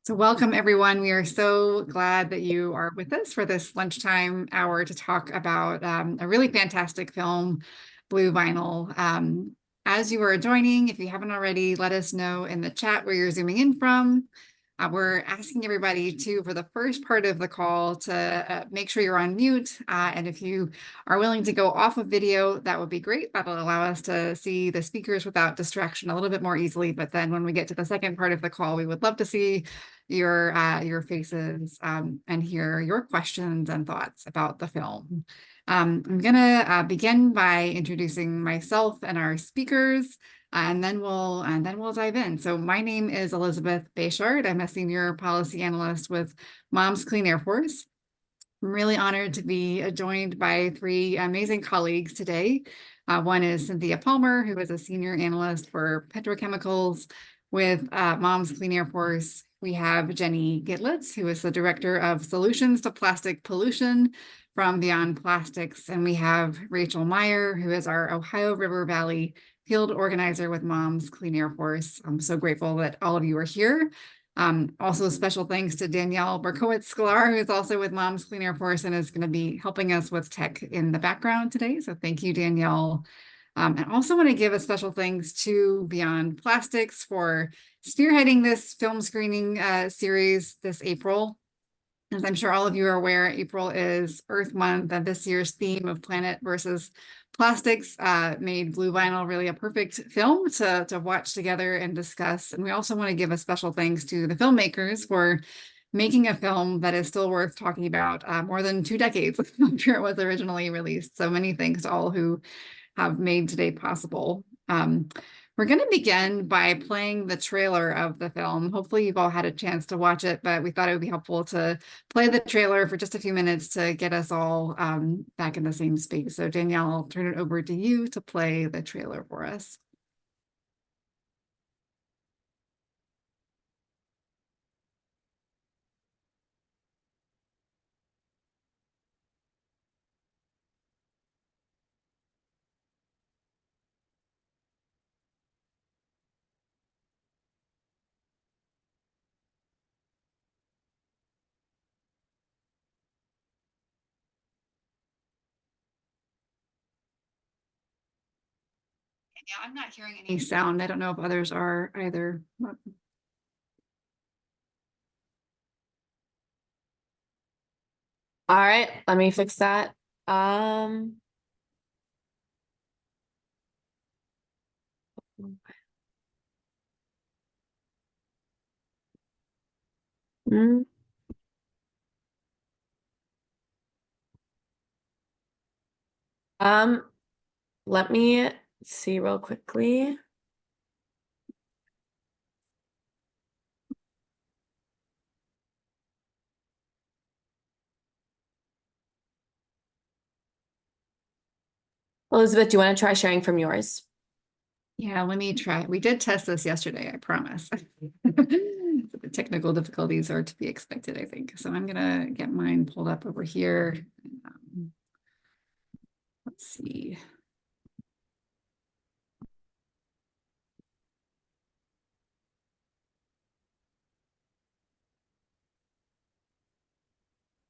So welcome everyone. We are so glad that you are with us for this lunchtime hour to talk about a really fantastic film, Blue Vinyl. As you are joining, if you haven't already, let us know in the chat where you're zooming in from. We're asking everybody to, for the first part of the call, to make sure you're on mute. And if you are willing to go off of video, that would be great. That'll allow us to see the speakers without distraction a little bit more easily. But then when we get to the second part of the call, we would love to see your faces and hear your questions and thoughts about the film. I'm gonna begin by introducing myself and our speakers. And then we'll dive in. So my name is Elizabeth Bayshard. I'm a senior policy analyst with Moms Clean Air Force. I'm really honored to be joined by three amazing colleagues today. One is Cynthia Palmer, who is a senior analyst for petrochemicals with Moms Clean Air Force. We have Jenny Gitlitz, who is the director of solutions to plastic pollution from Beyond Plastics. And we have Rachel Meyer, who is our Ohio River Valley field organizer with Moms Clean Air Force. I'm so grateful that all of you are here. Also special thanks to Danielle Berkowitz-Sklar, who is also with Moms Clean Air Force and is going to be helping us with tech in the background today. So thank you, Danielle. And also want to give a special thanks to Beyond Plastics for spearheading this film screening series this April. As I'm sure all of you are aware, April is Earth Month, and this year's theme of planet versus plastics made Blue Vinyl really a perfect film to watch together and discuss. And we also want to give a special thanks to the filmmakers for making a film that is still worth talking about more than 2 decades after it was originally released. So many thanks to all who have made today possible. We're going to begin by playing the trailer of the film. Hopefully you've all had a chance to watch it, but we thought it would be helpful to play the trailer for just a few minutes to get us all back in the same space. So Danielle, I'll turn it over to you to play the trailer for us. Yeah, I'm not hearing any sound. I don't know if others are either. All right, let me fix that. mm. Um, Let me see real quickly. Elizabeth, do you want to try sharing from yours? Yeah, let me try. We did test this yesterday, I promise. The technical difficulties are to be expected, I think. So I'm gonna get mine pulled up over here. Let's see.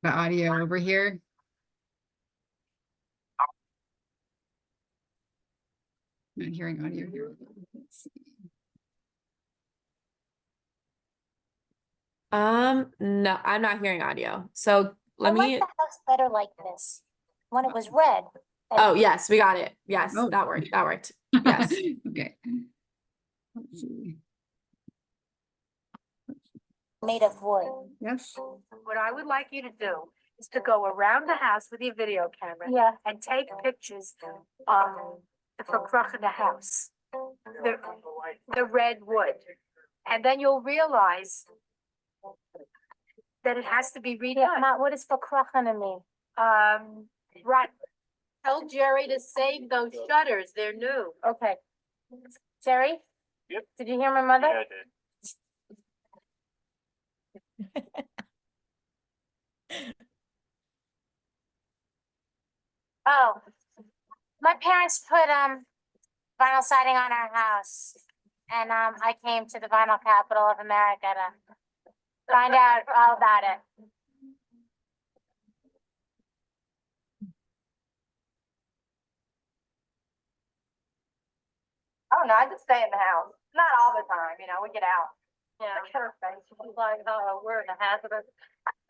The audio over here. I'm not hearing audio here. Let's see. No, I'm not hearing audio. So let I me. like the house better like this. When it was red. Oh, yes, we got it. Yes, Oh. that worked. That worked. Yes. Okay. Let's see. Made of wood. Yes. What I would like you to do is to go around the house with your video camera. Yeah. And take pictures of the verkrach in the house. The red wood. And then you'll realize that it has to be Yeah, redone. Matt, what is for cracking to me? Right. Tell Jerry to save those shutters. They're new. Okay. Jerry? Yep. Did you hear my mother? Yeah, I did. Oh, my parents put vinyl siding on our house, and I came to the vinyl capital of America to Find out all about it. Oh, no, I just stay in the house. Not all the time, you know, we get out. Yeah. Look at her face. She's like, oh, we're in a hazardous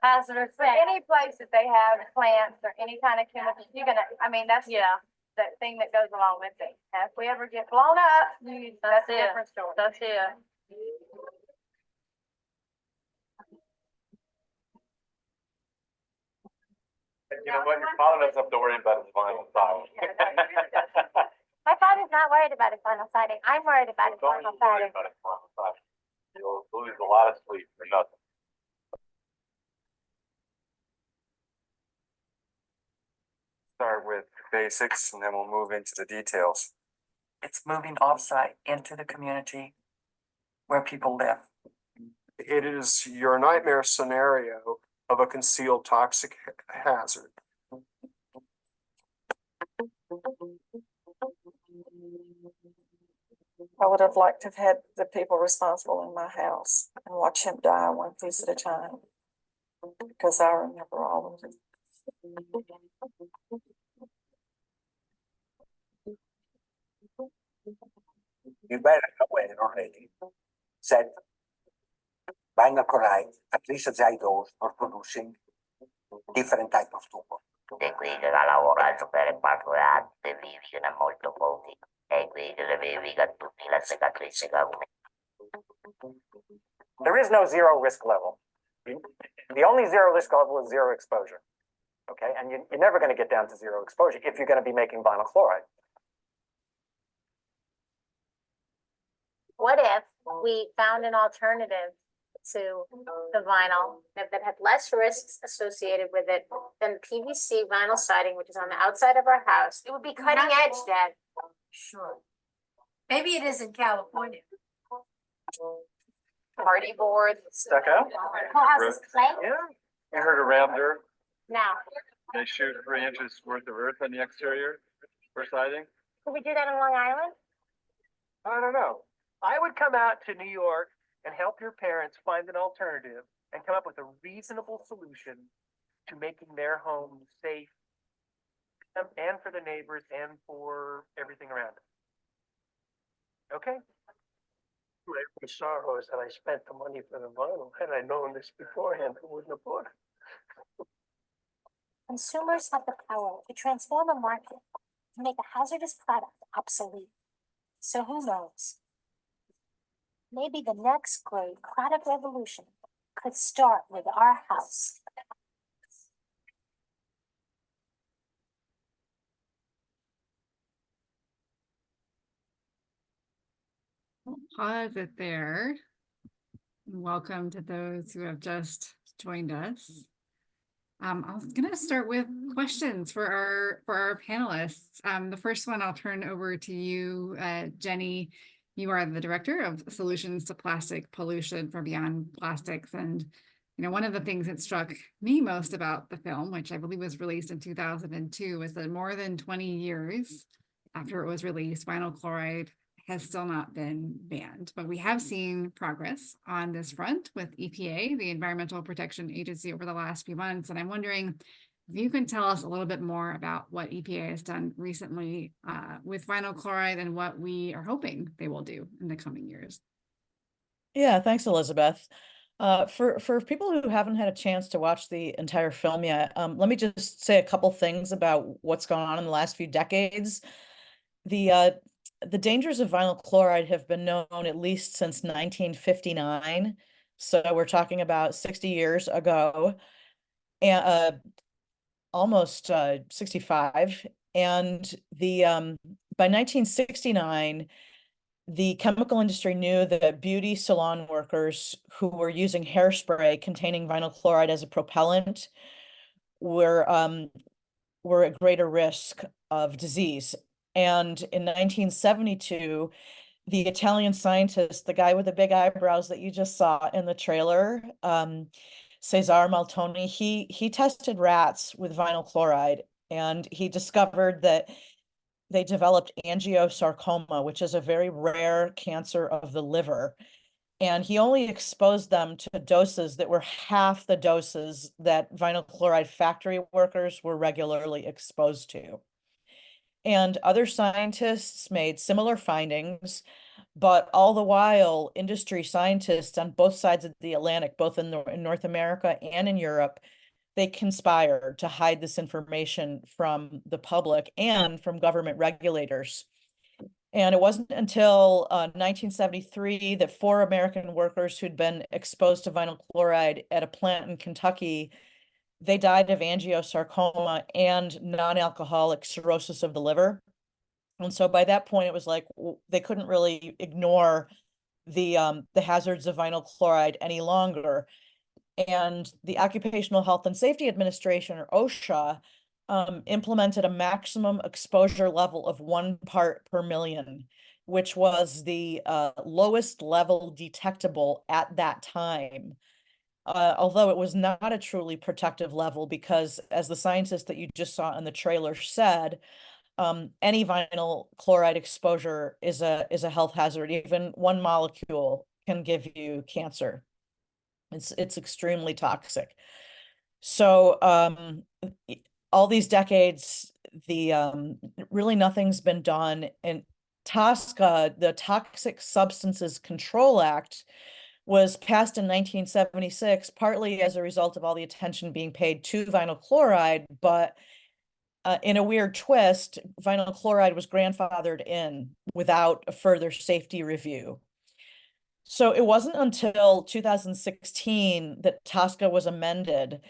But any place that they have plants or any kind of chemicals, you're gonna, I mean, that's Yeah, the thing that goes along with it. And if we ever get blown up, that's a it. different story. That's it. You know what, your father doesn't have to worry about his vinyl siding. My father's not worried about his vinyl siding. I'm worried about his Don't vinyl even worry siding. about his vinyl siding. You'll lose a lot of sleep for nothing. Start with basics and then we'll move into the details. It's moving offsite into the community where people live. It is your nightmare scenario of a concealed toxic hazard. I would have liked to have had the people responsible in my house and watch him die one piece at a time. Because I remember all of it. You better know it already. Said vinyl chloride, at least as I those are producing different type of tumor. E qui che la lavoraggio per il parco e vivi che ne molto pochi. E qui che le vivi che tutti la cicatrice che There is no zero risk level. The only zero risk level is zero exposure. Okay, and you're never going to get down to zero exposure if you're going to be making vinyl chloride. What if we found an alternative to the vinyl that had less risks associated with it than PVC vinyl siding, which is on the outside of our house? It would be cutting edge, Dad. Sure. Maybe it is in California. Party boards. Stucco? Whole house is clay Yeah. I heard around there, now. they shoot 3 inches worth of earth on the exterior for siding. Could we do that on Long Island? I don't know. I would come out to New York and help your parents find an alternative and come up with a reasonable solution to making their home safe and for the neighbors and for everything around it. Okay? My sorrow is that I spent the money for the vinyl. Had I known this beforehand, I wouldn't have bought it. Consumers have the power to transform a market to make a hazardous product obsolete. So who knows? Maybe the next great product revolution could start with our house. We'll pause it there. Welcome to those who have just joined us. I'm going to start with questions for our panelists. The first one I'll turn over to you, Jenny. You are the Director of Solutions to Plastic Pollution for Beyond Plastics. And, you know, one of the things that struck me most about the film, which I believe was released in 2002, was that more than 20 years after it was released, vinyl chloride has still not been banned. But we have seen progress on this front with EPA, the Environmental Protection Agency, over the last few months. And I'm wondering if you can tell us a little bit more about what EPA has done recently with vinyl chloride and what we are hoping they will do in the coming years. Yeah, thanks, Elizabeth. For people who haven't had a chance to watch the entire film yet, let me just say a couple things about what's gone on in the last few decades. The dangers of vinyl chloride have been known at least since 1959. So we're talking about 60 years ago, and almost 65. And by 1969, the chemical industry knew that beauty salon workers who were using hairspray containing vinyl chloride as a propellant were at greater risk of disease. And in 1972, the Italian scientist, the guy with the big eyebrows that you just saw in the trailer, Cesare Maltoni, he tested rats with vinyl chloride, and he discovered that they developed angiosarcoma, which is a very rare cancer of the liver. And he only exposed them to doses that were half the doses that vinyl chloride factory workers were regularly exposed to. And other scientists made similar findings, but all the while, industry scientists on both sides of the Atlantic, both in North America and in Europe, they conspired to hide this information from the public and from government regulators. And it wasn't until 1973 that 4 American workers who'd been exposed to vinyl chloride at a plant in Kentucky, they died of angiosarcoma and non-alcoholic cirrhosis of the liver. And so by that point, it was like they couldn't really ignore the hazards of vinyl chloride any longer. And the Occupational Health and Safety Administration, or OSHA, implemented a maximum exposure level of 1 part per million, which was the lowest level detectable at that time. Although it was not a truly protective level, because as the scientist that you just saw in the trailer said, any vinyl chloride exposure is a health hazard. Even 1 molecule can give you cancer. It's extremely toxic. So all these decades, really nothing's been done. And TSCA, the Toxic Substances Control Act, was passed in 1976, partly as a result of all the attention being paid to vinyl chloride, but in a weird twist, vinyl chloride was grandfathered in without a further safety review. So it wasn't until 2016 that TSCA was amended,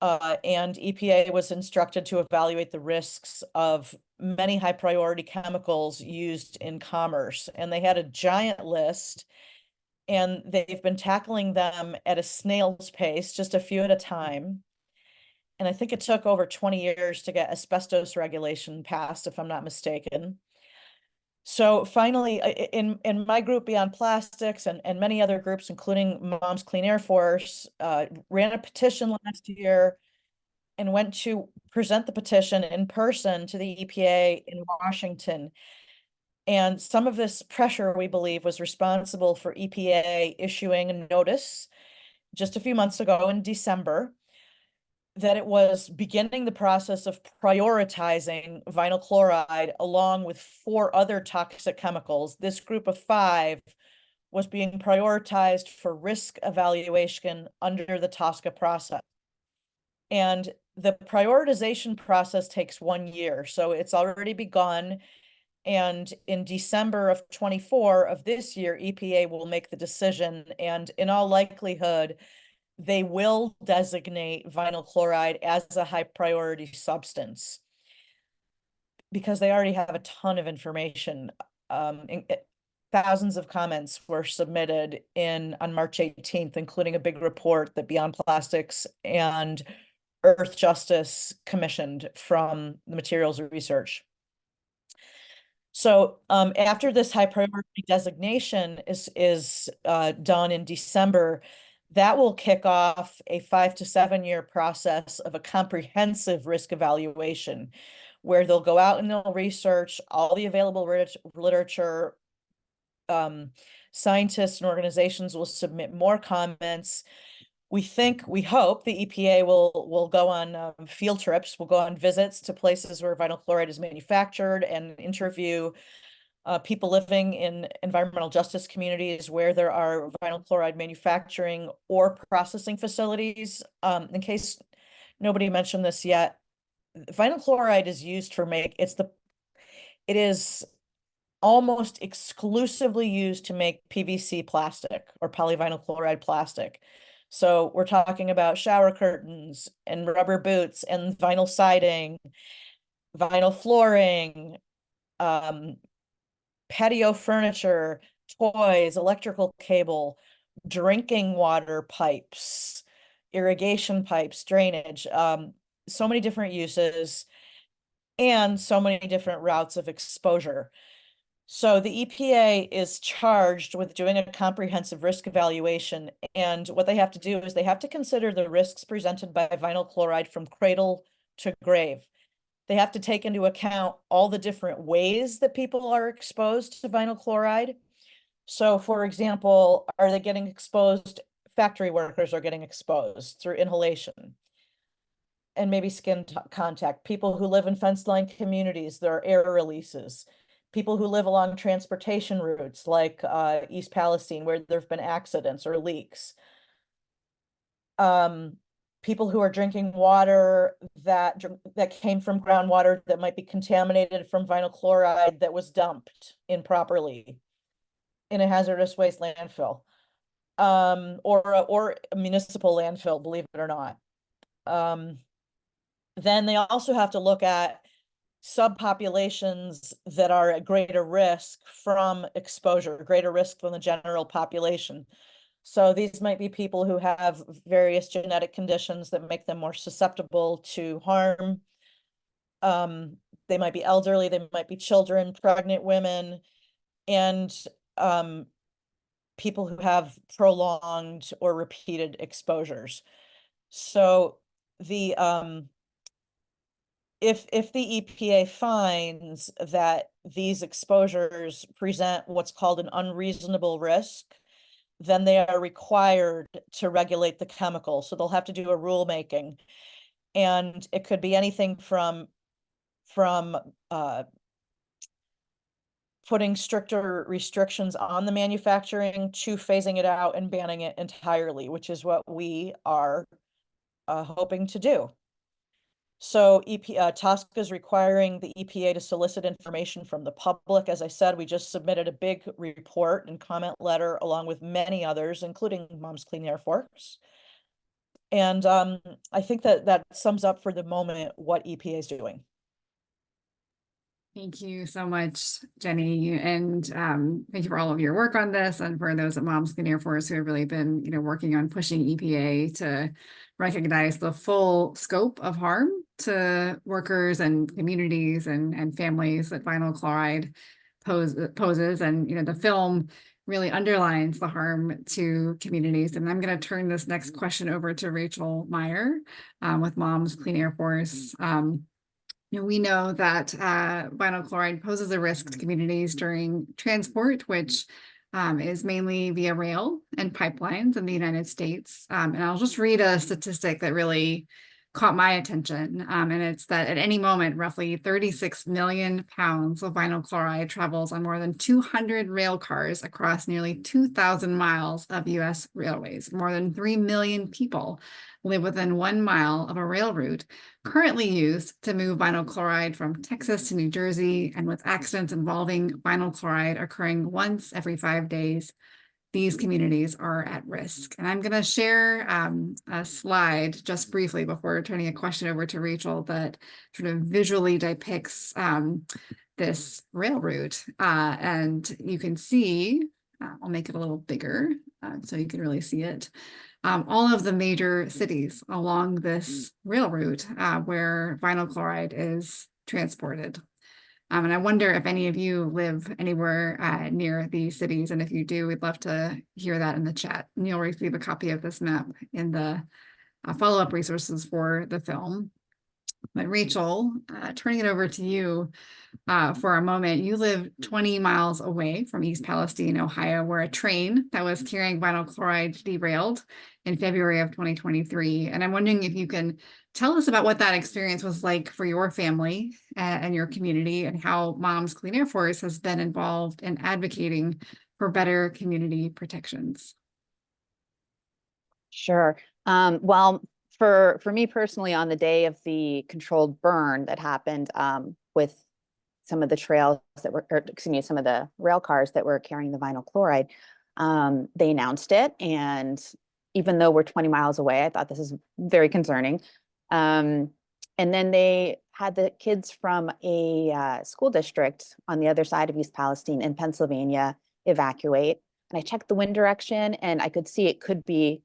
and EPA was instructed to evaluate the risks of many high priority chemicals used in commerce. And they had a giant list, and they've been tackling them at a snail's pace, just a few at a time. And I think it took over 20 years to get asbestos regulation passed, if I'm not mistaken. So finally, in my group Beyond Plastics and many other groups, including Moms Clean Air Force, ran a petition last year and went to present the petition in person to the EPA in Washington. And some of this pressure, we believe, was responsible for EPA issuing a notice just a few months ago in December that it was beginning the process of prioritizing vinyl chloride along with 4 other toxic chemicals. This group of 5 was being prioritized for risk evaluation under the TSCA process. And the prioritization process takes 1 year, so it's already begun. And in December of 24 of this year, EPA will make the decision, and in all likelihood, they will designate vinyl chloride as a high priority substance because they already have a ton of information. Thousands of comments were submitted on March 18th, including a big report that Beyond Plastics and Earth Justice commissioned from the materials research. So after this high priority designation is done in December, that will kick off a 5 to 7 year process of a comprehensive risk evaluation, where they'll go out and they'll research all the available literature. Scientists and organizations will submit more comments. We hope the EPA will go on field trips, will go on visits to places where vinyl chloride is manufactured and interview people living in environmental justice communities where there are vinyl chloride manufacturing or processing facilities. In case nobody mentioned this yet, vinyl chloride is used for it is almost exclusively used to make PVC plastic or polyvinyl chloride plastic. So we're talking about shower curtains and rubber boots and vinyl siding, vinyl flooring, patio furniture, toys, electrical cable, drinking water pipes, irrigation pipes, drainage, so many different uses and so many different routes of exposure. So the EPA is charged with doing a comprehensive risk evaluation. And what they have to do is they have to consider the risks presented by vinyl chloride from cradle to grave. They have to take into account all the different ways that people are exposed to vinyl chloride. So for example, are they getting exposed? Factory workers are getting exposed through inhalation and maybe skin contact. People who live in fence line communities, there are air releases. People who live along transportation routes like East Palestine, where there have been accidents or leaks. People who are drinking water that came from groundwater that might be contaminated from vinyl chloride that was dumped improperly in a hazardous waste landfill, or a municipal landfill, believe it or not. Then they also have to look at subpopulations that are at greater risk from exposure, greater risk than the general population. So these might be people who have various genetic conditions that make them more susceptible to harm. They might be elderly, they might be children, pregnant women, and people who have prolonged or repeated exposures. So the if the EPA finds that these exposures present what's called an unreasonable risk, then they are required to regulate the chemical. So they'll have to do a rulemaking. And it could be anything from putting stricter restrictions on the manufacturing to phasing it out and banning it entirely, which is what we are hoping to do. So TSCA is requiring the EPA to solicit information from the public. As I said, we just submitted a big report and comment letter along with many others, including Moms Clean Air Force. And I think that sums up for the moment what EPA is doing. Thank you so much, Jenny, and thank you for all of your work on this, and for those at Moms Clean Air Force who have really been, working on pushing EPA to recognize the full scope of harm to workers and communities and families that vinyl chloride poses. And the film really underlines the harm to communities. And I'm going to turn this next question over to Rachel Meyer with Moms Clean Air Force. We know that vinyl chloride poses a risk to communities during transport, which is mainly via rail and pipelines in the United States. And I'll just read a statistic that really caught my attention. And it's that at any moment, roughly 36 million pounds of vinyl chloride travels on more than 200 rail cars across nearly 2,000 miles of US railways. More than 3 million people live within 1 mile of a rail route currently used to move vinyl chloride from Texas to New Jersey, and with accidents involving vinyl chloride occurring once every 5 days, these communities are at risk. And I'm going to share a slide just briefly before turning a question over to Rachel that sort of visually depicts this rail route. And you can see, I'll make it a little bigger so you can really see it. All of the major cities along this rail route where vinyl chloride is transported. And I wonder if any of you live anywhere near these cities. And if you do, we'd love to hear that in the chat. And you'll receive a copy of this map in the follow-up resources for the film. But Rachel, turning it over to you for a moment. You live 20 miles away from East Palestine, Ohio, where a train that was carrying vinyl chloride derailed in February of 2023. And I'm wondering if you can tell us about what that experience was like for your family and your community, and how Moms Clean Air Force has been involved in advocating for better community protections. Sure. Well, for me personally, on the day of the controlled burn that happened with some of the trails that were, or excuse me, some of the rail cars that were carrying the vinyl chloride, they announced it. And even though we're 20 miles away, I thought this is very concerning. And then they had the kids from a school district on the other side of East Palestine in Pennsylvania evacuate. And I checked the wind direction and I could see it could be,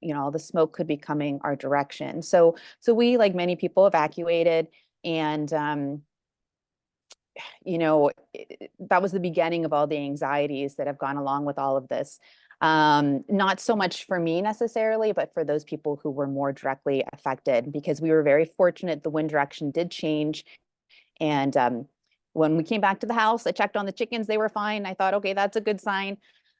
the smoke could be coming our direction. So we, like many people, evacuated, and that was the beginning of all the anxieties that have gone along with all of this. Not so much for me necessarily, but for those people who were more directly affected, because we were very fortunate. The wind direction did change. And when we came back to the house, I checked on the chickens, they were fine. I thought, okay, that's a good sign.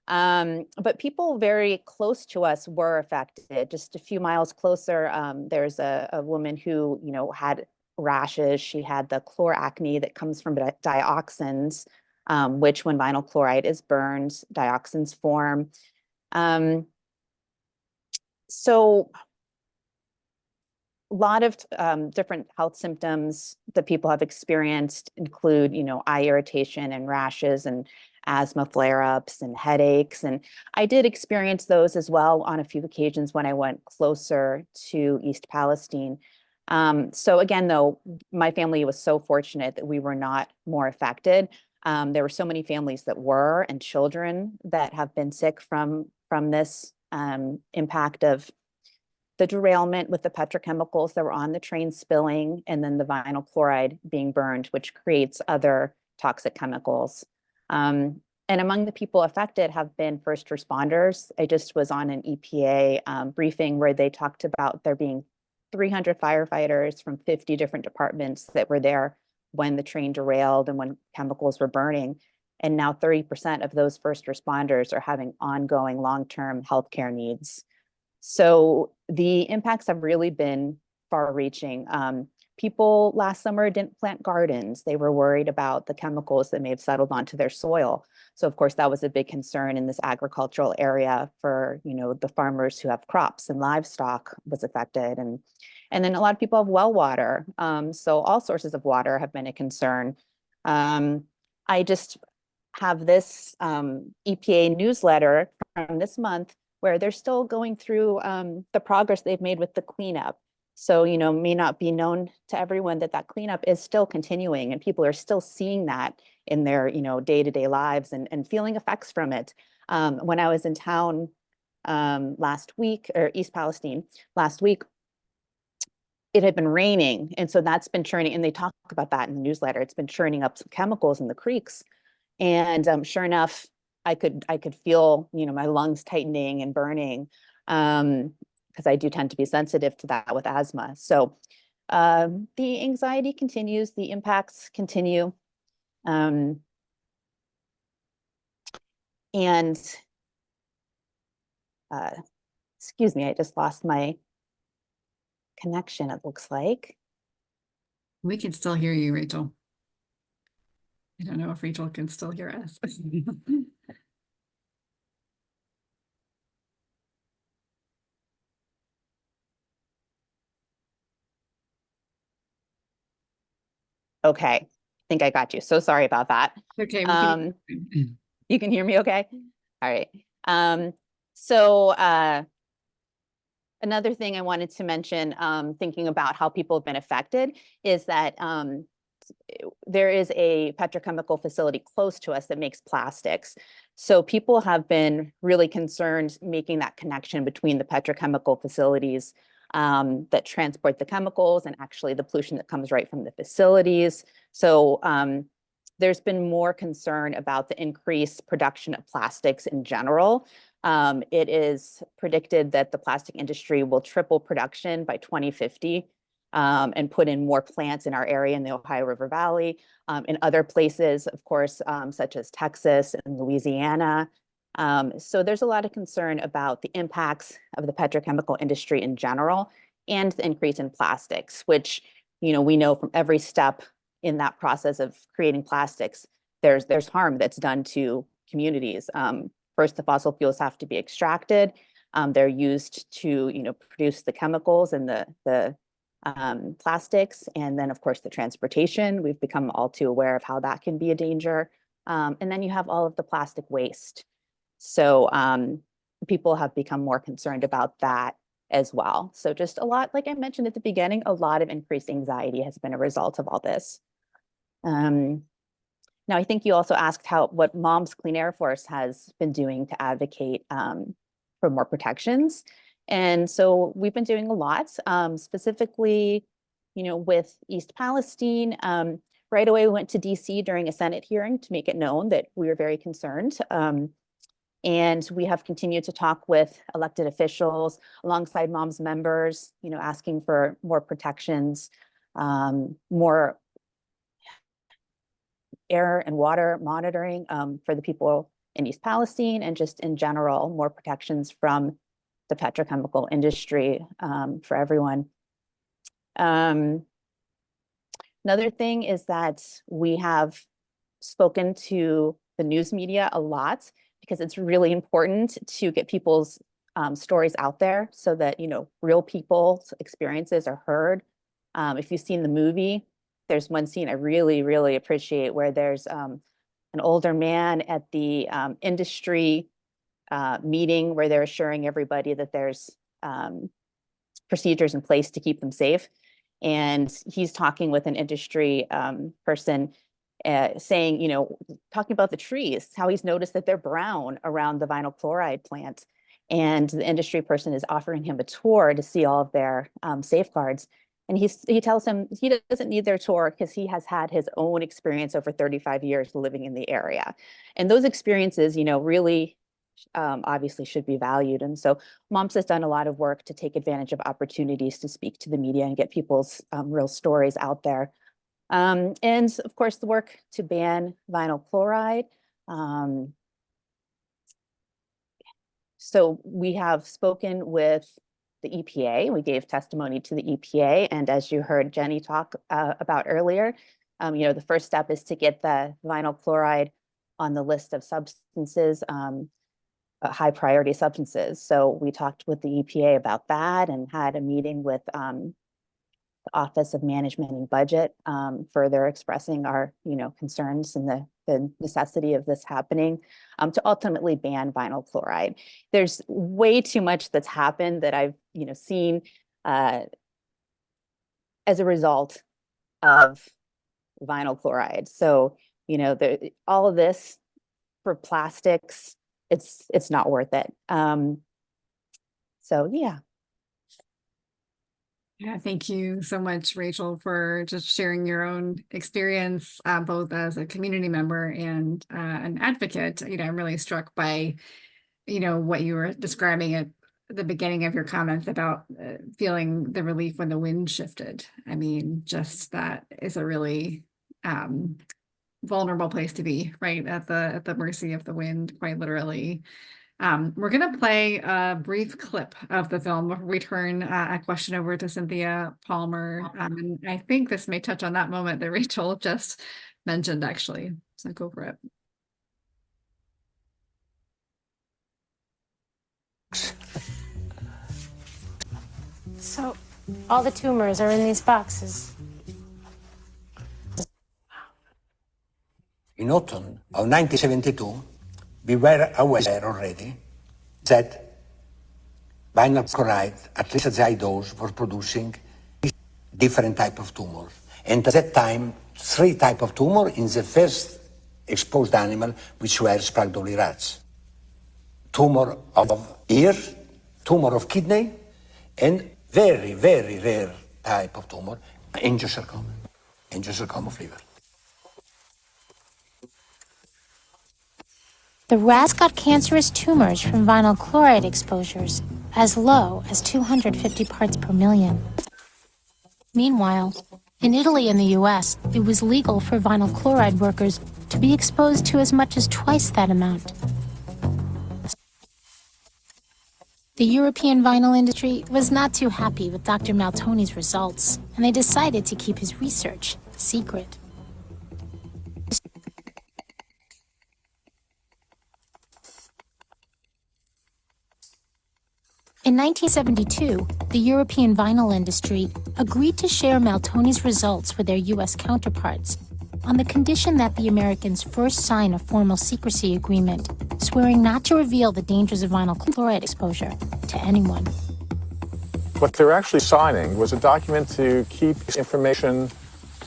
But people very close to us were affected. Just a few miles closer, there's a woman who, had rashes. She had the chloracne that comes from dioxins, which when vinyl chloride is burned, dioxins form. So a lot of different health symptoms that people have experienced include, eye irritation and rashes and asthma flare-ups and headaches. And I did experience those as well on a few occasions when I went closer to East Palestine. So again, though, my family was so fortunate that we were not more affected. There were so many families that were, and children that have been sick from this impact of the derailment with the petrochemicals that were on the train spilling, and then the vinyl chloride being burned, which creates other toxic chemicals. And among the people affected have been first responders. I just was on an EPA briefing where they talked about there being 300 firefighters from 50 different departments that were there when the train derailed and when chemicals were burning. And now 30% of those first responders are having ongoing long-term healthcare needs. So the impacts have really been far-reaching. People last summer didn't plant gardens. They were worried about the chemicals that may have settled onto their soil. So of course, that was a big concern in this agricultural area for, the farmers who have crops, and livestock was affected. And then a lot of people have well water. So all sources of water have been a concern. I just have this EPA newsletter from this month where they're still going through the progress they've made with the cleanup. So, may not be known to everyone that cleanup is still continuing, and people are still seeing that in their, day-to-day lives and feeling effects from it. When I was in town last week, or East Palestine last week, it had been raining. And so that's been churning, and they talk about that in the newsletter. It's been churning up some chemicals in the creeks. And sure enough, I could feel, my lungs tightening and burning, because I do tend to be sensitive to that with asthma. So the anxiety continues, the impacts continue. And excuse me, I just lost my connection, it looks like. We can still hear you, Rachel. I don't know if Rachel can still hear us. Okay, I think I got you. So sorry about that. Okay, you can hear me okay? All right. So another thing I wanted to mention, thinking about how people have been affected, is that there is a petrochemical facility close to us that makes plastics. So people have been really concerned making that connection between the petrochemical facilities that transport the chemicals and actually the pollution that comes right from the facilities. So there's been more concern about the increased production of plastics in general. It is predicted that the plastic industry will triple production by 2050 and put in more plants in our area in the Ohio River Valley, in other places, of course, such as Texas and Louisiana. So there's a lot of concern about the impacts of the petrochemical industry in general and the increase in plastics, which, we know from every step in that process of creating plastics, there's harm that's done to communities. First, the fossil fuels have to be extracted. They're used to, produce the chemicals and the plastics. And then, of course, the transportation. We've become all too aware of how that can be a danger. And then you have all of the plastic waste. So people have become more concerned about that as well. So just a lot, like I mentioned at the beginning, a lot of increased anxiety has been a result of all this. Now, I think you also asked what Moms Clean Air Force has been doing to advocate for more protections. And so we've been doing a lot, specifically, with East Palestine. Right away, we went to DC during a Senate hearing to make it known that we were very concerned. And we have continued to talk with elected officials alongside Moms members, asking for more protections, more air and water monitoring for the people in East Palestine, and just in general, more protections from the petrochemical industry for everyone. Another thing is that we have spoken to the news media a lot because it's really important to get people's stories out there so that, you know, real people's experiences are heard. If you've seen the movie, there's one scene I really, really appreciate where there's an older man at the industry meeting where they're assuring everybody that there's procedures in place to keep them safe. And he's talking with an industry person saying, you know, talking about the trees, how he's noticed that they're brown around the vinyl chloride plant. And the industry person is offering him a tour to see all of their safeguards. And he tells him he doesn't need their tour because he has had his own experience over 35 years living in the area. And those experiences, you know, really obviously should be valued. And so MOMS has done a lot of work to take advantage of opportunities to speak to the media and get people's real stories out there. And of course, the work to ban vinyl chloride. So we have spoken with the EPA. We gave testimony to the EPA. And as you heard Jenny talk about earlier, you know, the first step is to get the vinyl chloride on the list of substances, high priority substances. So we talked with the EPA about that and had a meeting with the Office of Management and Budget, further expressing our, you know, concerns and the necessity of this happening to ultimately ban vinyl chloride. There's way too much that's happened that I've, you know, seen as a result of vinyl chloride. So, you know, all of this for plastics, it's not worth it. So yeah. Yeah, thank you so much, Rachel, for just sharing your own experience, both as a community member and an advocate. You know, I'm really struck by, you know, what you were describing at the beginning of your comments about feeling the relief when the wind shifted. I mean, just that is a really vulnerable place to be, right? At the mercy of the wind, quite literally. We're going to play a brief clip of the film before we turn a question over to Cynthia Palmer. And I think this may touch on that moment that Rachel just mentioned, actually. So go for it. So, all the tumors are in these boxes. In autumn of 1972, we were aware already that vinyl chloride, at least at the high dose, was producing different type of tumors. And at that time, 3 type of tumor in the first exposed animal, which were Sprague-Dawley rats. Tumor of ear, tumor of kidney, and very, very rare type of tumor, angiosarcoma of liver. The rats got cancerous tumors from vinyl chloride exposures as low as 250 parts per million. Meanwhile, in Italy and the US, it was legal for vinyl chloride workers to be exposed to as much as twice that amount. The European vinyl industry was not too happy with Dr. Maltoni's results, and they decided to keep his research secret. In 1972, the European vinyl industry agreed to share Maltoni's results with their US counterparts on the condition that the Americans first sign a formal secrecy agreement, swearing not to reveal the dangers of vinyl chloride exposure to anyone. What they're actually signing was a document to keep information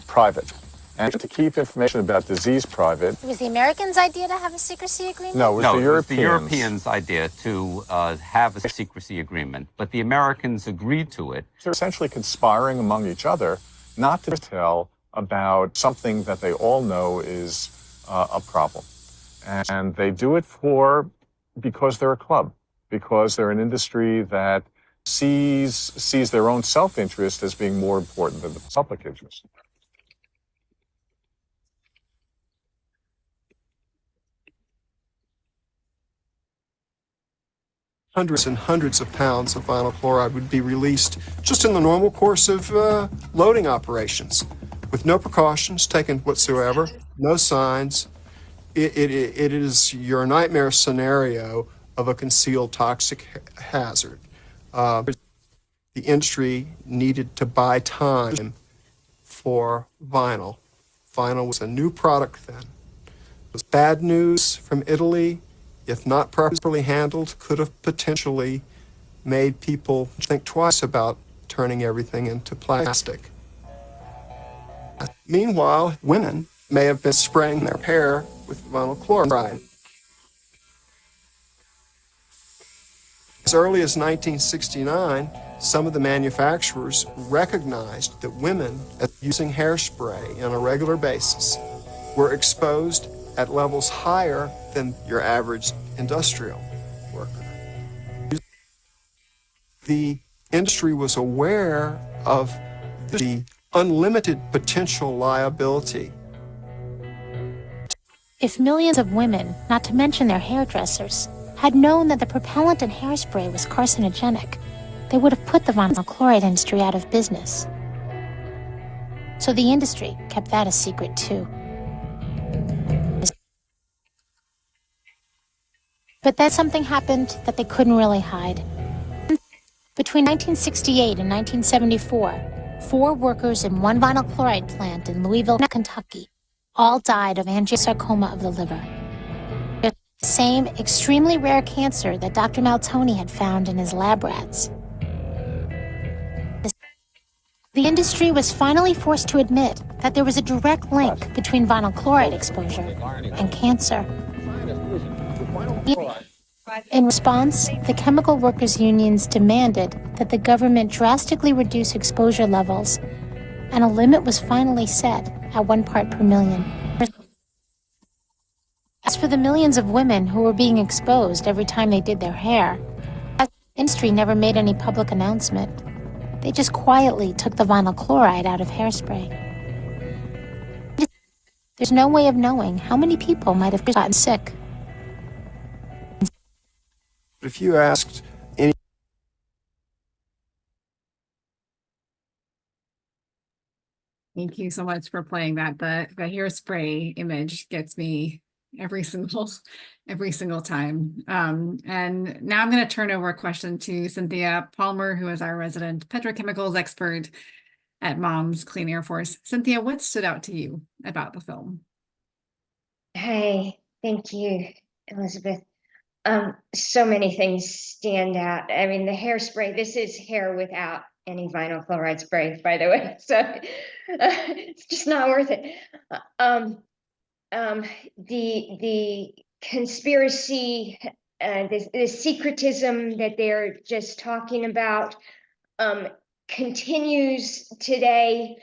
private and to keep information about disease private. It was the Americans' idea to have a secrecy agreement? No, it was the Europeans' idea to have a secrecy agreement, but the Americans agreed to it. They're essentially conspiring among each other not to tell about something that they all know is a problem. And they do it because they're a club, because they're an industry that sees their own self-interest as being more important than the public interest. hundreds and hundreds of pounds of vinyl chloride would be released just in the normal course of loading operations, with no precautions taken whatsoever, no signs. It is your nightmare scenario of a concealed toxic hazard. The industry needed to buy time for vinyl. Vinyl was a new product then. It was bad news from Italy, if not properly handled, could have potentially made people think twice about turning everything into plastic. Meanwhile, women may have been spraying their hair with vinyl chloride. As early as 1969, some of the manufacturers recognized that women using hairspray on a regular basis were exposed at levels higher than your average industrial worker. The industry was aware of the unlimited potential liability. If millions of women, not to mention their hairdressers, had known that the propellant in hairspray was carcinogenic, they would have put the vinyl chloride industry out of business. So the industry kept that a secret too. But then something happened that they couldn't really hide. Between 1968 and 1974, 4 workers in one vinyl chloride plant in Louisville, Kentucky, all died of angiosarcoma of the liver. The same extremely rare cancer that Dr. Maltoni had found in his lab rats. The industry was finally forced to admit that there was a direct link between vinyl chloride exposure and cancer. In response, the chemical workers' unions demanded that the government drastically reduce exposure levels, and a limit was finally set at 1 part per million. As for the millions of women who were being exposed every time they did their hair, the industry never made any public announcement. They just quietly took the vinyl chloride out of hairspray. There's no way of knowing how many people might have gotten sick. If you asked any Thank you so much for playing that. The hairspray image gets me every single time. And now I'm going to turn over a question to Cynthia Palmer, who is our resident petrochemicals expert at Mom's Clean Air Force. Cynthia, what stood out to you about the film? Hey, thank you, Elizabeth. So many things stand out. I mean, the hairspray, this is hair without any vinyl chloride spray, by the way, so it's just not worth it. The conspiracy, the secretism that they're just talking about continues today.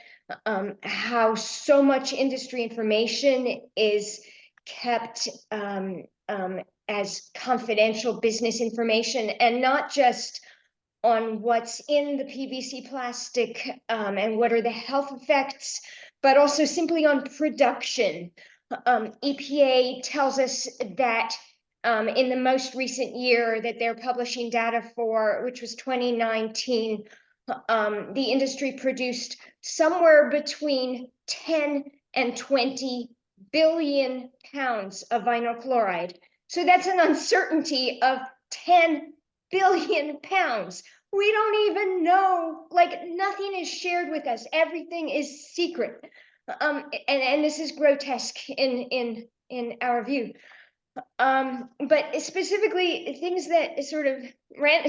How so much industry information is kept as confidential business information, and not just on what's in the PVC plastic and what are the health effects, but also simply on production. EPA tells us that in the most recent year that they're publishing data for, which was 2019, the industry produced somewhere between 10 and 20 billion pounds of vinyl chloride. So that's an uncertainty of 10 billion pounds. We don't even know, like nothing is shared with us. Everything is secret. And this is grotesque in our view. But specifically things that sort of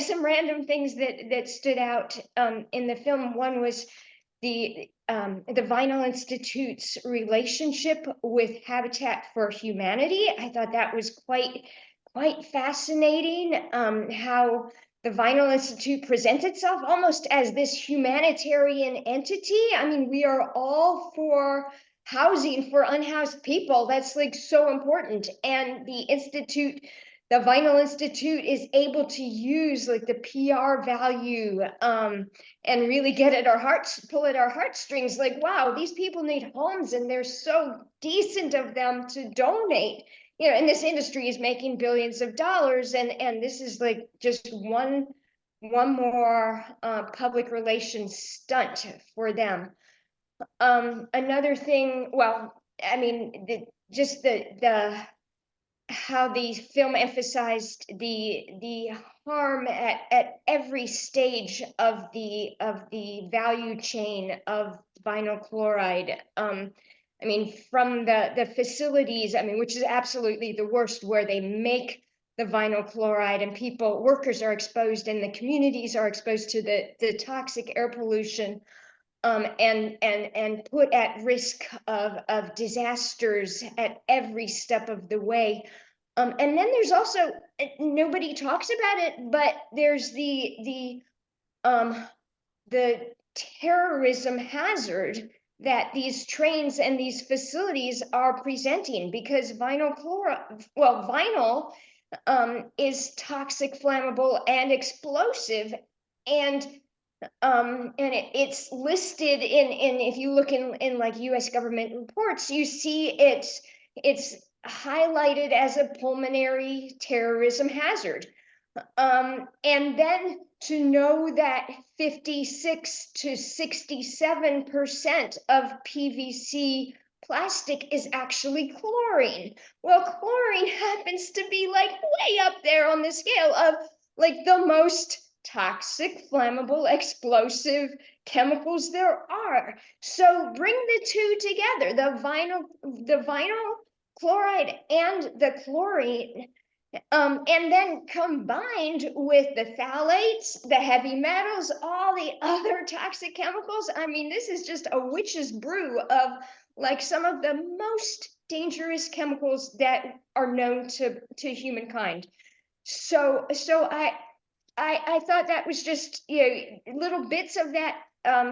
some random things that stood out in the film. One was the Vinyl Institute's relationship with Habitat for Humanity. I thought that was quite fascinating, how the Vinyl Institute presents itself almost as this humanitarian entity. I mean, we are all for housing for unhoused people. That's like so important. And the Vinyl Institute is able to use like the PR value and really pull at our heartstrings. Like, wow, these people need homes and they're so decent of them to donate and this industry is making billions of dollars, and this is like just one more public relations stunt for them. Another thing, well, I mean, the how the film emphasized the harm at every stage of the value chain of vinyl chloride. I mean, from the facilities, I mean, which is absolutely the worst, where they make the vinyl chloride and workers are exposed, and the communities are exposed to the toxic air pollution, and put at risk of disasters at every step of the way. And then there's also, nobody talks about it, but there's the terrorism hazard that these trains and these facilities are presenting, because vinyl is toxic, flammable, and explosive, and it's listed in if you look in like US government reports, you see it's highlighted as a pulmonary terrorism hazard. And then to know that 56 to 67% of PVC plastic is actually chlorine. Well, chlorine happens to be like way up there on the scale of like the most toxic, flammable, explosive chemicals there are. So bring the two together, the vinyl chloride and the chlorine, and then combined with the phthalates, the heavy metals, all the other toxic chemicals. I mean, this is just a witch's brew of like some of the most dangerous chemicals that are known to humankind. So I thought that was just, little bits of that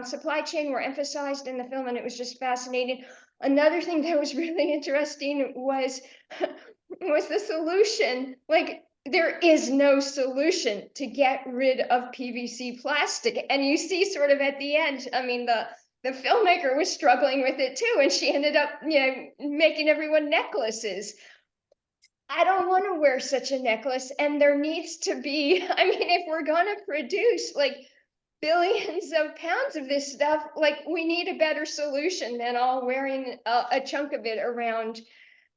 supply chain were emphasized in the film, and it was just fascinating. Another thing that was really interesting was the solution. Like, there is no solution to get rid of PVC plastic. And you see sort of at the end, I mean, the filmmaker was struggling with it too, and she ended up, making everyone necklaces. I don't want to wear such a necklace, and there needs to be, I mean, if we're going to produce like billions of pounds of this stuff, like, we need a better solution than all wearing a chunk of it around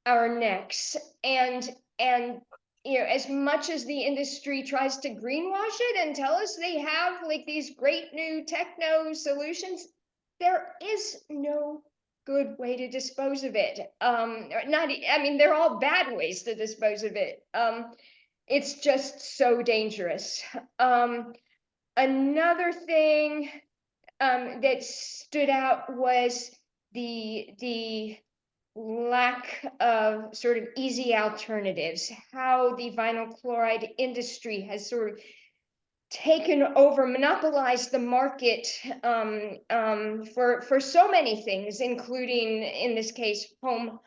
our necks. And as much as the industry tries to greenwash it and tell us they have like these great new techno solutions, there is no good way to dispose of it. I mean, they're all bad ways to dispose of it. It's just so dangerous. Another thing that stood out was the lack of sort of easy alternatives, how the vinyl chloride industry has sort of taken over, monopolized the market for so many things, including in this case home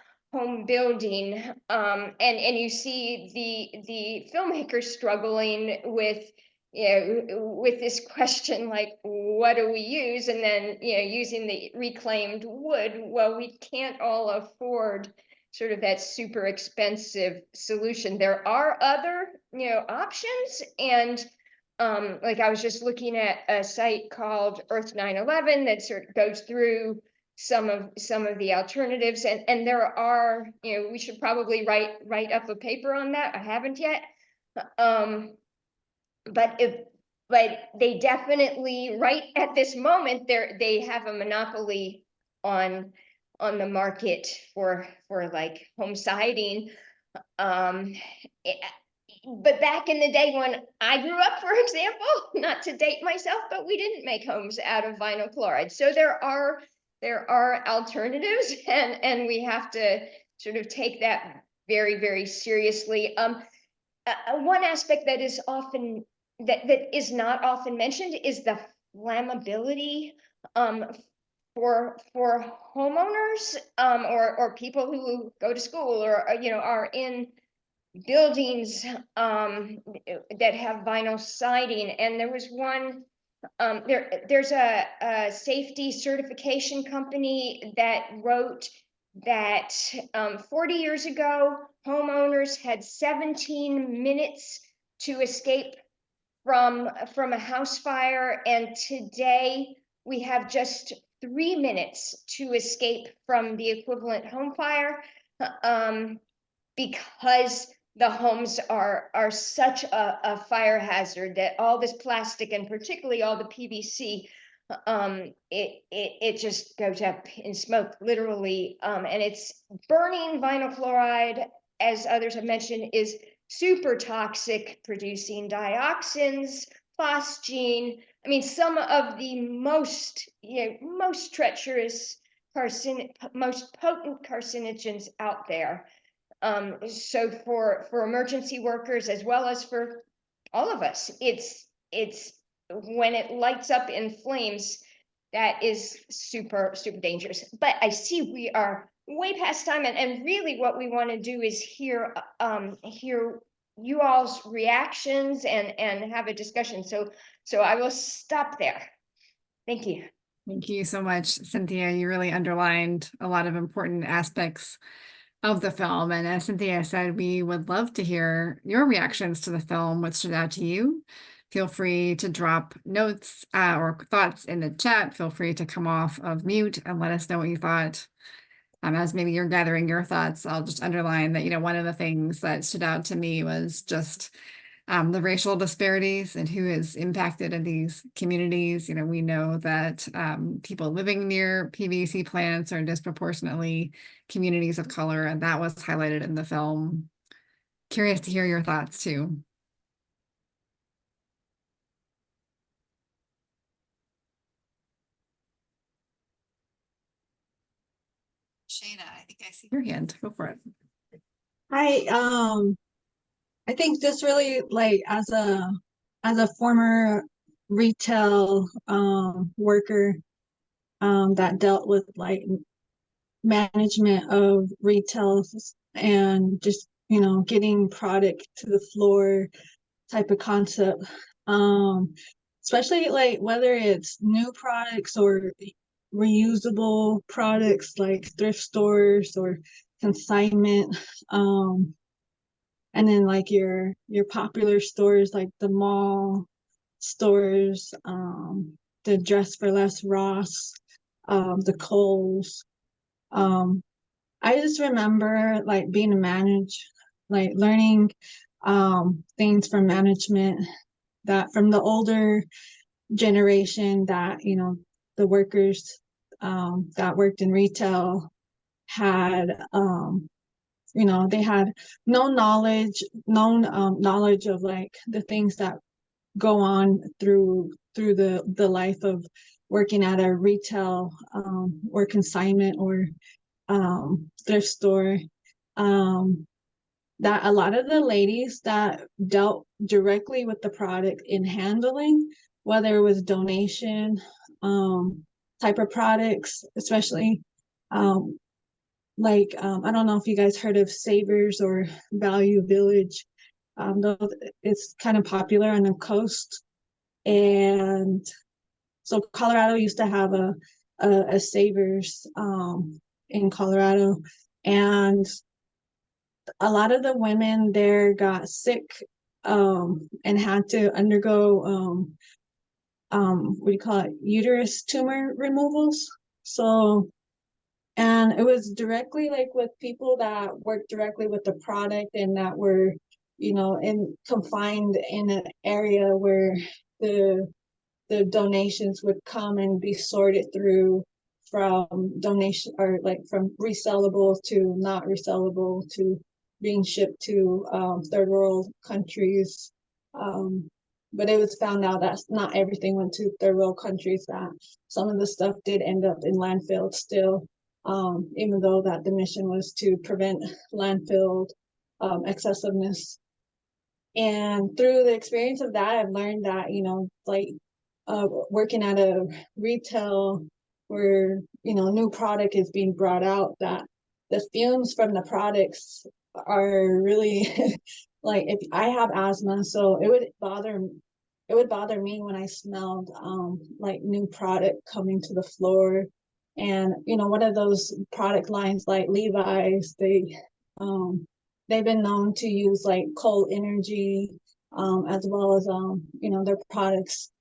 building, and you see the filmmakers struggling with with this question, like, what do we use? And then using the reclaimed wood. Well, we can't all afford sort of that super expensive solution. There are other options, and like, I was just looking at a site called Earth 9/11 that sort of goes through some of the alternatives, and there are, we should probably write up a paper on that. I haven't yet. But they definitely, right at this moment, they have a monopoly on the market for like home siding. But back in the day when I grew up, for example, not to date myself, but we didn't make homes out of vinyl chloride. So there are alternatives, and we have to sort of take that very, very seriously. One aspect that is often that is not often mentioned is the flammability for homeowners or people who go to school or are in buildings that have vinyl siding. And there was one, there's a safety certification company that wrote that 40 years ago, homeowners had 17 minutes to escape from a house fire, and today we have just 3 minutes to escape from the equivalent home fire, because the homes are such a fire hazard that all this plastic, and particularly all the PVC, it just goes up in smoke, literally, and it's burning vinyl chloride, as others have mentioned, is super toxic, producing dioxins, phosgene. I mean, some of the most treacherous most potent carcinogens out there. So for emergency workers, as well as for all of us, it's when it lights up in flames, that is super dangerous. But I see we are way past time, and really what we want to do is hear you all's reactions and have a discussion. So I will stop there. Thank you. Thank you so much, Cynthia. You really underlined a lot of important aspects of the film. And as Cynthia said, we would love to hear your reactions to the film. What stood out to you? Feel free to drop notes or thoughts in the chat. Feel free to come off of mute and let us know what you thought. As maybe you're gathering your thoughts, I'll just underline that, one of the things that stood out to me was just the racial disparities and who is impacted in these communities. We know that people living near PVC plants are disproportionately communities of color, and that was highlighted in the film. Curious to hear your thoughts too. Shayna, I think I see your hand. Go for it. Hi, I think just really like as a former retail worker that dealt with like management of retail and just getting product to the floor type of concept, especially like whether it's new products or reusable products like thrift stores or consignment, and then like your popular stores like the mall stores, the Dress for Less Ross, the Kohl's. I just remember like being a like learning things from management, that from the older generation, that the workers that worked in retail had they had no knowledge of like the things that go on through the life of working at a retail or consignment or thrift store. That a lot of the ladies that dealt directly with the product in handling, whether it was donation type of products, especially I don't know if you guys heard of Savers or Value Village. It's kind of popular on the coast, and so Colorado used to have a Savers in Colorado, and a lot of the women there got sick and had to undergo what do you call it, uterus tumor removals. So, and it was directly like with people that worked directly with the product and that were confined in an area where the donations would come and be sorted through from donation or like from resellable to not resellable to being shipped to third world countries. But it was found out that not everything went to third world countries, that some of the stuff did end up in landfill still, even though that the mission was to prevent landfill excessiveness. And through the experience of that, I've learned that, working at a retail where, new product is being brought out, that the fumes from the products are really like, if I have asthma, so it would bother me when I smelled like new product coming to the floor. And one of those product lines like Levi's, they they've been known to use like coal energy, as well as, their products,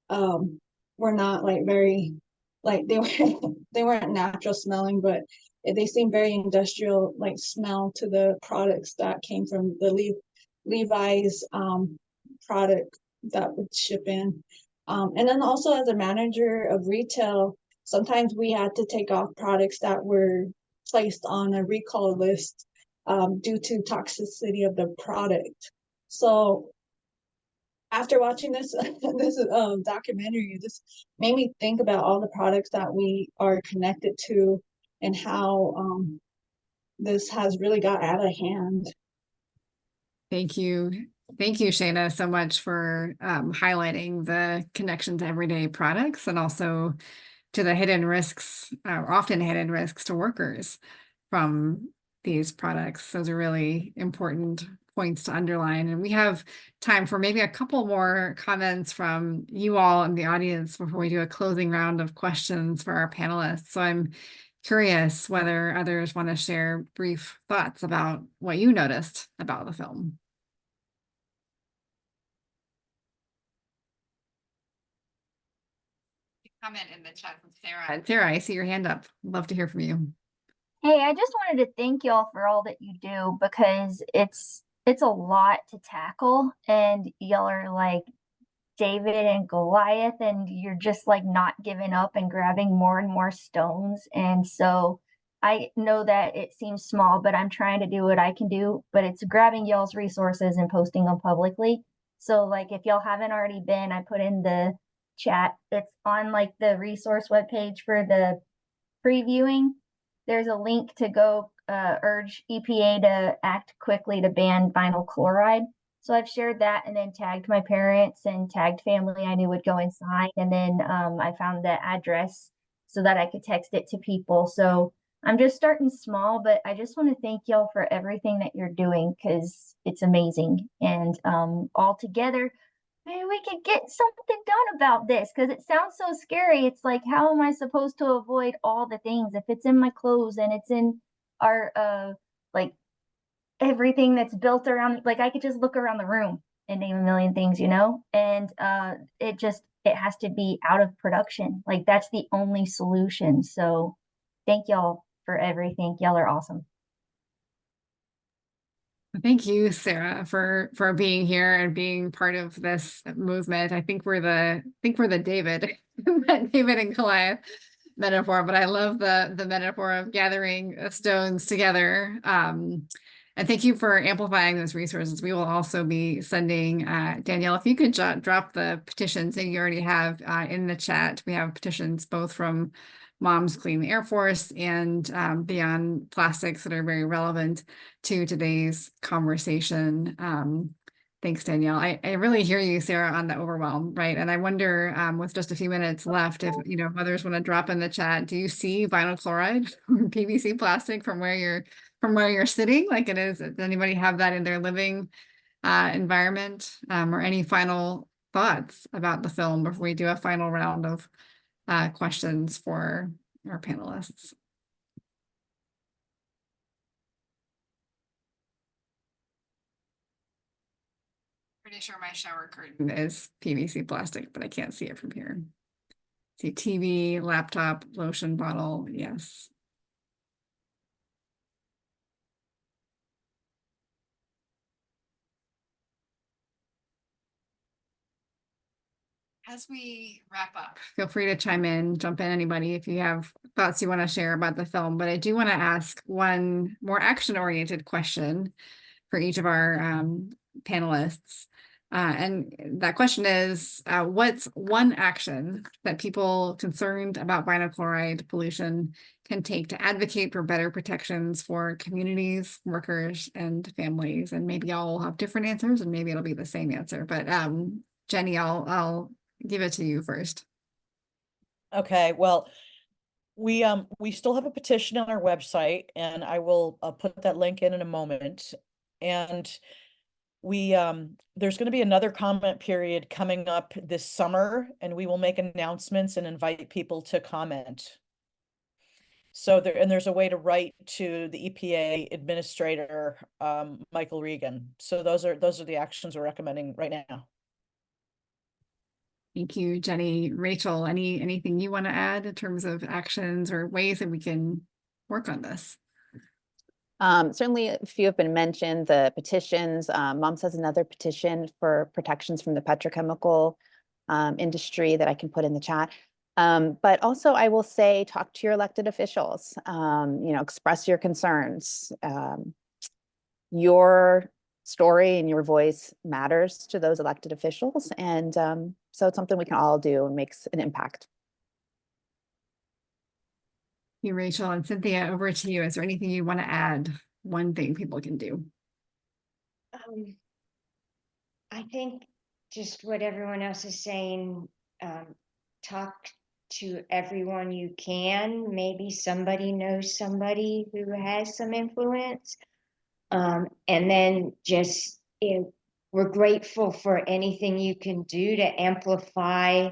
were not like very, like they were, they weren't natural smelling, but they seem very industrial, like smell to the products that came from the Levi's, product that would ship in. And then also as a manager of retail, sometimes we had to take off products that were placed on a recall list, due to toxicity of the product. So after watching this this documentary, it just made me think about all the products that we are connected to and how this has really got out of hand. Thank you. Thank you, Shayna, so much for highlighting the connection to everyday products and also to the hidden risks, often hidden risks to workers from these products. Those are really important points to underline. And we have time for maybe a couple more comments from you all in the audience before we do a closing round of questions for our panelists. So I'm curious whether others want to share brief thoughts about what you noticed about the film. Comment in the chat from Sarah. Sarah, I see your hand up. Love to hear from you. Hey, I just wanted to thank y'all for all that you do because it's a lot to tackle and y'all are like David and Goliath and you're just like not giving up and grabbing more and more stones. And so I know that it seems small, but I'm trying to do what I can do, but it's grabbing y'all's resources and posting them publicly. So like if y'all haven't already been, I put in the chat, it's on like the resource webpage for the previewing. There's a link to go urge EPA to act quickly to ban vinyl chloride. So I've shared that and then tagged my parents and tagged family I knew would go and sign. And then I found the address so that I could text it to people. So I'm just starting small, but I just want to thank y'all for everything that you're doing because it's amazing. And all together, maybe we could get something done about this because it sounds so scary. It's like, how am I supposed to avoid all the things if it's in my clothes and it's in our like everything that's built around, like I could just look around the room and name a million things, and it has to be out of production. Like that's the only solution. So thank y'all for everything. Y'all are awesome. Thank you, Sarah, for being here and being part of this movement. I think we're the David and Goliath metaphor, but I love the metaphor of gathering stones together. And thank you for amplifying those resources. We will also be sending Danielle, if you could drop the petitions that you already have in the chat. We have petitions both from Moms Clean the Air Force and Beyond Plastics that are very relevant to today's conversation. Thanks, Danielle. I really hear you, Sarah, on the overwhelm, right? And I wonder, with just a few minutes left, if mothers want to drop in the chat, do you see vinyl chloride or PVC plastic from where you're sitting? Like it is, does anybody have that in their living environment? Or any final thoughts about the film before we do a final round of questions for our panelists? Pretty sure my shower curtain is PVC plastic, but I can't see it from here. See TV, laptop, lotion bottle, yes. As we wrap up, feel free to chime in, jump in, anybody, if you have thoughts you want to share about the film. But I do want to ask one more action-oriented question for each of our panelists. And that question is, what's one action that people concerned about vinyl chloride pollution can take to advocate for better protections for communities, workers, and families? And maybe y'all will have different answers and maybe it'll be the same answer. But Jenny, I'll give it to you first. Okay, well, we still have a petition on our website and I will put that link in a moment. And we there's going to be another comment period coming up this summer and we will make announcements and invite people to comment. So there's a way to write to the EPA administrator, Michael Regan. So those are the actions we're recommending right now. Thank you, Jenny. Rachel, anything you want to add in terms of actions or ways that we can work on this? Certainly a few have been mentioned, the petitions. Moms has another petition for protections from the petrochemical industry that I can put in the chat. But also I will say, talk to your elected officials, express your concerns. Your story and your voice matters to those elected officials. And so it's something we can all do and makes an impact. You, Rachel, and Cynthia, over to you. Is there anything you want to add? One thing people can do. I think just what everyone else is saying, talk to everyone you can. Maybe somebody knows somebody who has some influence. And then just, we're grateful for anything you can do to amplify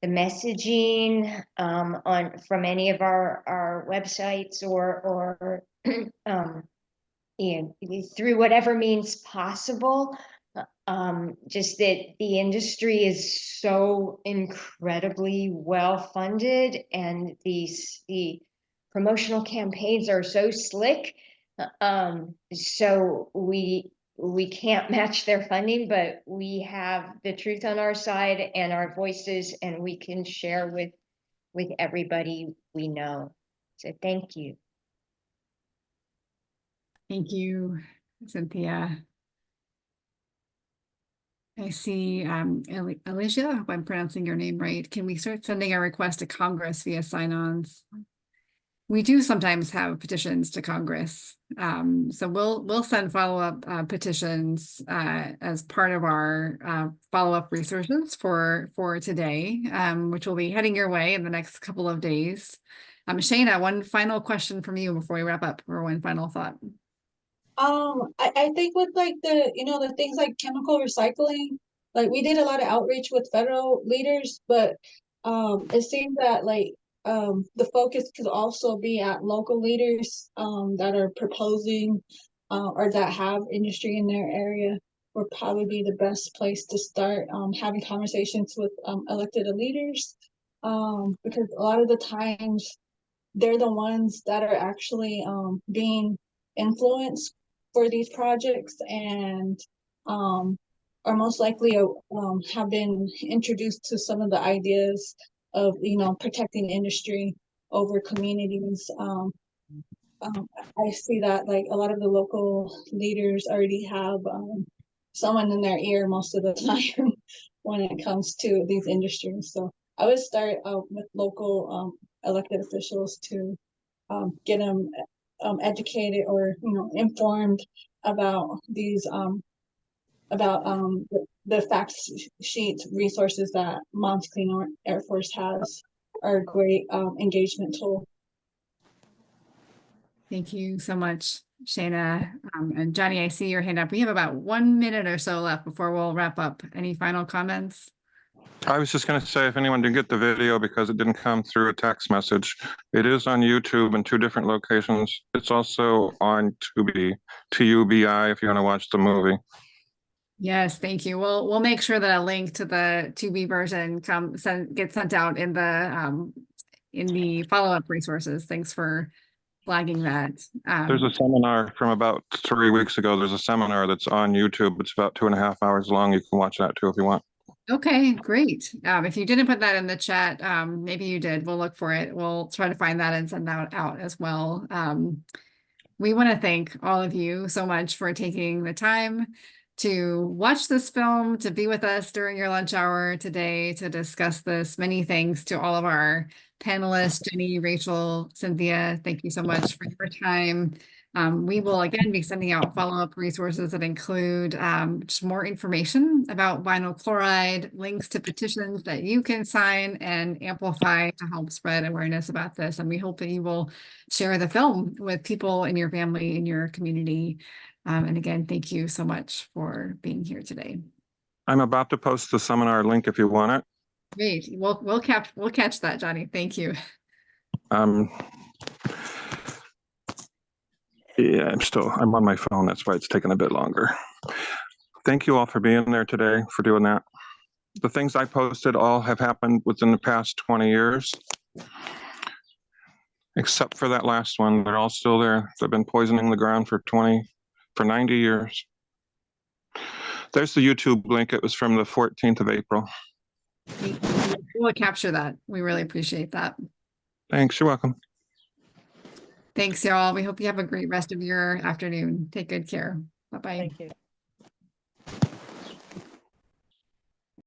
the messaging from any of our websites or through whatever means possible. Just that the industry is so incredibly well funded, and the promotional campaigns are so slick. So we can't match their funding, but we have the truth on our side and our voices, and we can share with everybody we know. So thank you. Thank you, Cynthia. I see Alicia, I hope I'm pronouncing your name right. Can we start sending a request to Congress via sign-ons? We do sometimes have petitions to Congress. So we'll send follow-up petitions as part of our follow-up resources for today, which will be heading your way in the next couple of days. Shayna, one final question from you before we wrap up, or one final thought. I think with like the things like chemical recycling, like we did a lot of outreach with federal leaders, but it seems that the focus could also be at local leaders that are proposing or that have industry in their area would probably be the best place to start having conversations with elected leaders, because a lot of the times they're the ones that are actually being influenced for these projects, and are most likely have been introduced to some of the ideas of protecting industry over communities. I see that like a lot of the local leaders already have someone in their ear most of the time when it comes to these industries. So I would start with local elected officials to get them educated or informed about these the fact sheet resources that Moms Clean Air Force has are a great engagement tool. Thank you so much, Shayna. And Johnny, I see your hand up. We have about 1 minute or so left before we'll wrap up. Any final comments? I was just going to say, if anyone didn't get the video because it didn't come through a text message, it is on YouTube in 2 different locations. It's also on Tubi, Tubi, if you want to watch the movie. Yes, thank you. We'll make sure that a link to the Tubi version gets sent out in the follow-up resources. Thanks for flagging that. There's a seminar from about 3 weeks ago. There's a seminar that's on YouTube. It's about 2.5 hours long. You can watch that too if you want. Okay, great. If you didn't put that in the chat, maybe you did. We'll look for it. We'll try to find that and send that out as well. We want to thank all of you so much for taking the time to watch this film, to be with us during your lunch hour today, to discuss this. Many thanks to all of our panelists, Jenny, Rachel, Cynthia. Thank you so much for your time. We will again be sending out follow-up resources that include just more information about vinyl chloride, links to petitions that you can sign and amplify to help spread awareness about this. And we hope that you will share the film with people in your family, in your community. And again, thank you so much for being here today. I'm about to post the seminar link if you want it. Great. We'll catch that, Johnny. Thank you. Yeah, I'm on my phone. That's why it's taking a bit longer. Thank you all for being there today, for doing that. The things I posted all have happened within the past 20 years, except for that last one. They're all still there. They've been poisoning the ground for 90 years. There's the YouTube link. It was from the 14th of April. We'll capture that. We really appreciate that. Thanks. You're welcome. Thanks, y'all. We hope you have a great rest of your afternoon. Take good care. Bye-bye. Thank you.